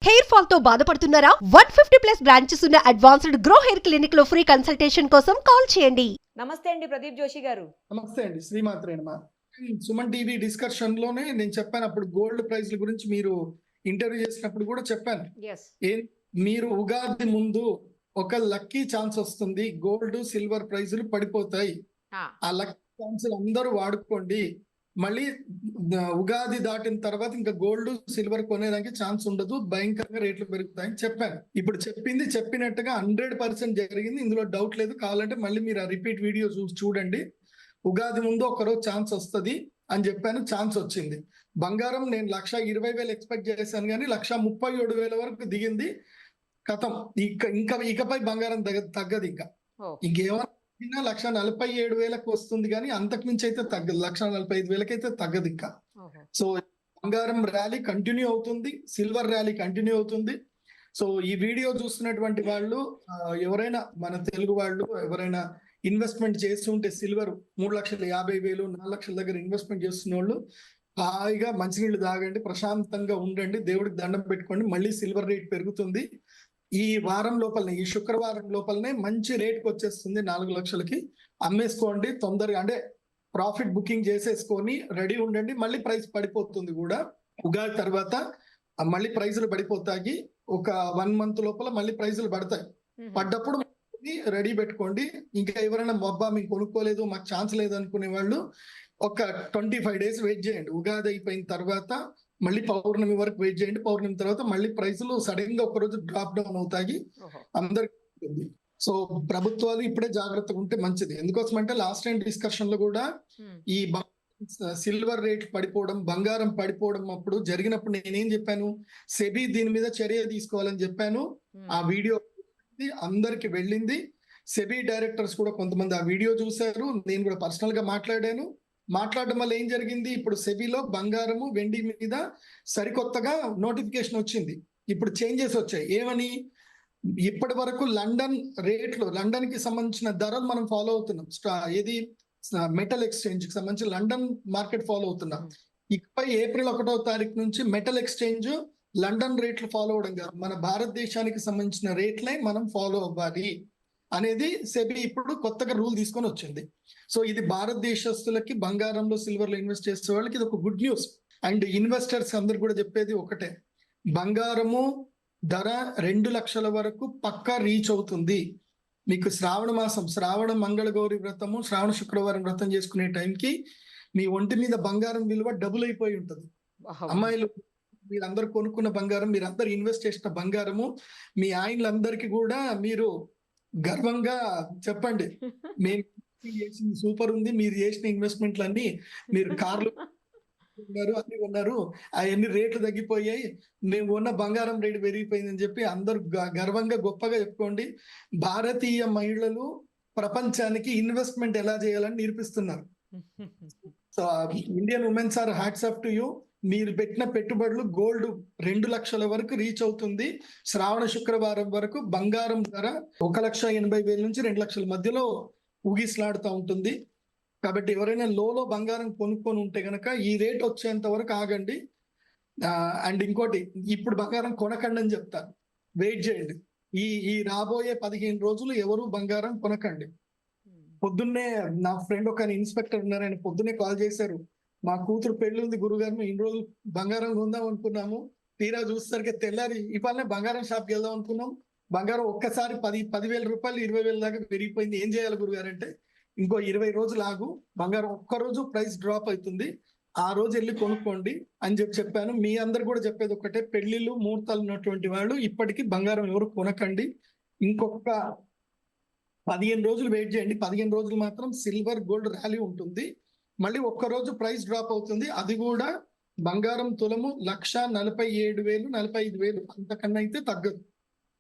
Hair fall తో బాధపడుతున్నారా? 150+ branches ఉన్న అడ్వాన్స్డ్ గ్రో హెయిర్ క్లినిక్ లో ఫ్రీ కన్సల్టేషన్ కోసం కాల్ చేయండి. నమస్తే అండి ప్రదీప్ జోషి గారు. నమస్తే అండి, శ్రీమాత్రే నమః. సుమన్ టీవీ డిస్కషన్ లోనే నేను చెప్పాను, అప్పుడు గోల్డ్ ప్రైస్ల గురించి మీరు ఇంటర్వ్యూ చేసినప్పుడు కూడా చెప్పాను. మీరు ఉగాది ముందు ఒక లక్కీ ఛాన్స్ వస్తుంది, గోల్డ్ సిల్వర్ ప్రైజులు పడిపోతాయి. ఆ లక్కీ ఛాన్స్ అందరూ వాడుకోండి. మళ్ళీ ఉగాది దాటిన తర్వాత ఇంకా గోల్డ్ సిల్వర్ కొనేదానికి ఛాన్స్ ఉండదు, భయంకరంగా రేట్లు పెరుగుతాయని చెప్పాను. ఇప్పుడు చెప్పింది చెప్పినట్టుగా 100% జరిగింది, ఇందులో డౌట్ లేదు. కావాలంటే మళ్ళీ మీరు ఆ రిపీట్ వీడియో చూడండి. ఉగాది ముందు ఒకరోజు ఛాన్స్ వస్తుంది అని చెప్పాను, ఛాన్స్ వచ్చింది. బంగారం నేను 1,20,000 ఎక్స్పెక్ట్ చేశాను, కానీ 1,37,000 వరకు దిగింది. కథం, ఇకపై బంగారం తగ్గదు. ఇంకేమన్నా 1,47,000 వస్తుంది, కానీ అంతకు మించి అయితే తగ్గదు. 1,45,000 అయితే తగ్గదు ఇంకా. సో బంగారం ర్యాలీ కంటిన్యూ అవుతుంది, సిల్వర్ ర్యాలీ కంటిన్యూ అవుతుంది. సో ఈ వీడియో చూస్తున్నటువంటి వాళ్ళు ఎవరైనా మన తెలుగు వాళ్ళు ఎవరైనా ఇన్వెస్ట్మెంట్ చేస్తుంటే సిల్వర్ 3,50,000 4 లక్షల దగ్గర ఇన్వెస్ట్మెంట్ చేస్తున్న వాళ్ళు హాయిగా మంచినీళ్ళు తాగండి, ప్రశాంతంగా ఉండండి, దేవుడికి దండం పెట్టుకోండి. మళ్ళీ సిల్వర్ రేట్ పెరుగుతుంది. ఈ వారం లోపలనే, ఈ శుక్రవారం లోపలనే మంచి రేట్కి వచ్చేస్తుంది. 4 లక్షలకి అమ్మేసుకోండి తొందరగా, అంటే ప్రాఫిట్ బుకింగ్ చేసేసుకొని రెడీ ఉండండి. మళ్ళీ ప్రైస్ పడిపోతుంది కూడా. ఉగాది తర్వాత మళ్ళీ ప్రైజులు పడిపోతాయి. ఒక 1 మంత్ లోపల మళ్ళీ ప్రైజులు పడతాయి. పడ్డప్పుడు రెడీ పెట్టుకోండి. ఇంకా ఎవరైనా మొబ్బా మీకు కొనుక్కోలేదు, మాకు ఛాన్స్ లేదు అనుకునే వాళ్ళు ఒక 25 డేస్ వెయిట్ చేయండి. ఉగాది అయిపోయిన తర్వాత మళ్ళీ పౌర్ణమి వరకు వెయిట్ చేయండి. పౌర్ణమి తర్వాత మళ్ళీ ప్రైసులు సడన్ గా ఒక రోజు డ్రాప్ డౌన్ అవుతాయి అందరికి. సో ప్రభుత్వాలు ఇప్పుడే జాగ్రత్తగా ఉంటే మంచిది. ఎందుకోసం అంటే లాస్ట్ టైం డిస్కషన్ లో కూడా ఈ సిల్వర్ రేట్ పడిపోవడం, బంగారం పడిపోవడం అప్పుడు జరిగినప్పుడు నేనేం చెప్పాను, సెబీ దీని మీద చర్య తీసుకోవాలని చెప్పాను. ఆ వీడియో అందరికి వెళ్ళింది. సెబీ డైరెక్టర్స్ కూడా కొంతమంది ఆ వీడియో చూశారు. నేను కూడా పర్సనల్ గా మాట్లాడడం వల్ల ఏం జరిగింది, ఇప్పుడు సెబీలో బంగారము వెండి మీద సరికొత్తగా నోటిఫికేషన్ వచ్చింది. ఇప్పుడు చేంజెస్ వచ్చాయి. ఏమని, ఇప్పటి వరకు లండన్ రేట్లు, లండన్ కి సంబంధించిన ధరలు మనం ఫాలో అవుతున్నాం. ఏది మెటల్ ఎక్స్చేంజ్ కి సంబంధించి లండన్ మార్కెట్ ఫాలో అవుతున్నాం. ఇకపై ఏప్రిల్ 1వ తారీఖు నుంచి మెటల్ ఎక్స్చేంజ్ లండన్ రేట్లు ఫాలో అవడం కాదు, మన భారతదేశానికి సంబంధించిన రేట్లే మనం ఫాలో అవ్వాలి అనేది సెబీ ఇప్పుడు కొత్తగా రూల్ తీసుకొని వచ్చింది. సో ఇది భారతదేశస్తులకి బంగారంలో సిల్వర్లో ఇన్వెస్ట్ చేసే వాళ్ళకి ఇది ఒక గుడ్ న్యూస్. అండ్ ఇన్వెస్టర్స్ అందరు కూడా చెప్పేది ఒకటే, బంగారము ధర 2 లక్షల వరకు పక్కా రీచ్ అవుతుంది. మీకు శ్రావణ మాసం, శ్రావణ మంగళగౌరి వ్రతము, శ్రావణ శుక్రవారం వ్రతం చేసుకునే టైంకి మీ ఒంటి మీద బంగారం విలువ డబుల్ అయిపోయి ఉంటుంది. అమ్మాయిలు మీరందరూ కొనుక్కున్న బంగారం, మీరందరూ ఇన్వెస్ట్ చేసిన బంగారము, మీ ఆయనలందరికీ కూడా మీరు గర్వంగా చెప్పండి, మేము చేసింది సూపర్ ఉంది, మీరు చేసిన ఇన్వెస్ట్మెంట్లు అన్ని, మీరు కార్లు అన్ని ఉన్నారు, అవన్నీ రేట్లు తగ్గిపోయాయి, మేము ఉన్న బంగారం రేటు పెరిగిపోయిందని చెప్పి అందరూ గర్వంగా గొప్పగా చెప్పుకోండి. భారతీయ మహిళలు ప్రపంచానికి ఇన్వెస్ట్మెంట్ ఎలా చేయాలని నేర్పిస్తున్నారు. So Indian women's are hats off to you. మీరు పెట్టిన పెట్టుబడులు గోల్డ్ 2 లక్షల వరకు రీచ్ అవుతుంది. శ్రావణ శుక్రవారం వరకు బంగారం ధర 1,80,000 నుంచి 2 లక్షల మధ్యలో ఊగిసలాడుతూ ఉంటుంది. కాబట్టి ఎవరైనా లోలో బంగారం కొనుక్కొని ఉంటే గనక ఈ రేట్ వచ్చేంత వరకు ఆగండి. అండ్ ఇంకోటి, ఇప్పుడు బంగారం కొనకండి అని చెప్తారు, వెయిట్ చేయండి. ఈ రాబోయే 15 రోజులు ఎవరు బంగారం కొనకండి. పొద్దున్నే నా ఫ్రెండ్ ఒక ఇన్స్పెక్టర్ ఉన్నారు, ఆయన పొద్దున్నే కాల్ చేశారు, మా కూతురు పెళ్లి ఉంది గురుగారు, ఇన్ని రోజులు బంగారం కొందాం అనుకున్నాము, తీరా చూసేసరికి తెల్లారి ఇవాళనే బంగారం షాప్కి వెళ్దాం అనుకున్నాం, బంగారం ఒక్కసారి 10,000 రూపాయలు 20,000 దాకా పెరిగిపోయింది, ఏం చేయాలి గురుగారు అంటే, ఇంకో 20 రోజులు ఆగు, బంగారం ఒక్కరోజు ప్రైస్ డ్రాప్ అవుతుంది, ఆ రోజు వెళ్ళి కొనుక్కోండి అని చెప్పాను. మీ అందరు కూడా చెప్పేది ఒకటే, పెళ్లిళ్ళు ముహూర్తాలు ఉన్నటువంటి వాళ్ళు ఇప్పటికీ బంగారం ఎవరు కొనకండి. ఇంకొక 15 రోజులు వెయిట్ చేయండి. 15 రోజులు మాత్రం సిల్వర్ గోల్డ్ ర్యాలీ ఉంటుంది. మళ్ళీ ఒక్కరోజు ప్రైస్ డ్రాప్ అవుతుంది, అది కూడా బంగారం తులము 1,47,000 45,000, అంతకన్నా అయితే తగ్గదు.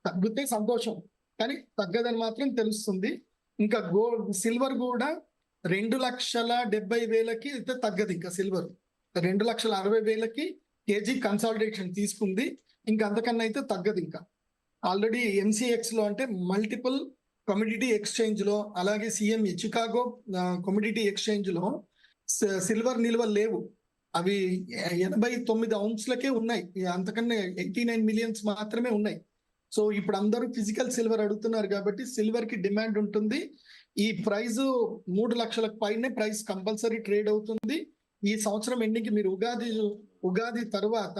తగ్గితే సంతోషం, కానీ తగ్గదని మాత్రం తెలుస్తుంది. ఇంకా సిల్వర్ కూడా 2,70,000కి అయితే తగ్గదు. ఇంకా సిల్వర్ 2,60,000కి కేజీ కన్సాలిడేషన్ తీసుకుంది, ఇంకా అంతకన్నా అయితే తగ్గదు. ఇంకా ఆల్రెడీ MCX లో, అంటే మల్టిపుల్ కమోడిటీ ఎక్స్చేంజ్ లో, అలాగే CME చికాగో కమోడిటీ ఎక్స్చేంజ్ లో సిల్వర్ నిల్వలు లేవు. అవి 89 ounceలకే ఉన్నాయి. అంతకన్నా 89 millions మాత్రమే ఉన్నాయి. సో ఇప్పుడు అందరూ ఫిజికల్ సిల్వర్ అడుగుతున్నారు కాబట్టి సిల్వర్ కి డిమాండ్ ఉంటుంది. ఈ ప్రైస్ 3 లక్షలకు పైనే ప్రైస్ కంపల్సరీ ట్రేడ్ అవుతుంది. ఈ సంవత్సరం ఎండింగ్ మీరు ఉగాది తర్వాత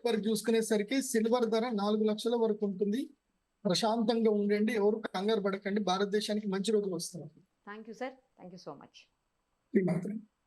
వరకు చూసుకునేసరికి సిల్వర్ ధర 4 లక్షల వరకు ఉంటుంది. ప్రశాంతంగా ఉండండి, ఎవరు కంగారు పడకండి. భారతదేశానికి మంచి రోజులు వస్తున్నాయి. Thank you sir, thank you so much. ఈ మాత్రం.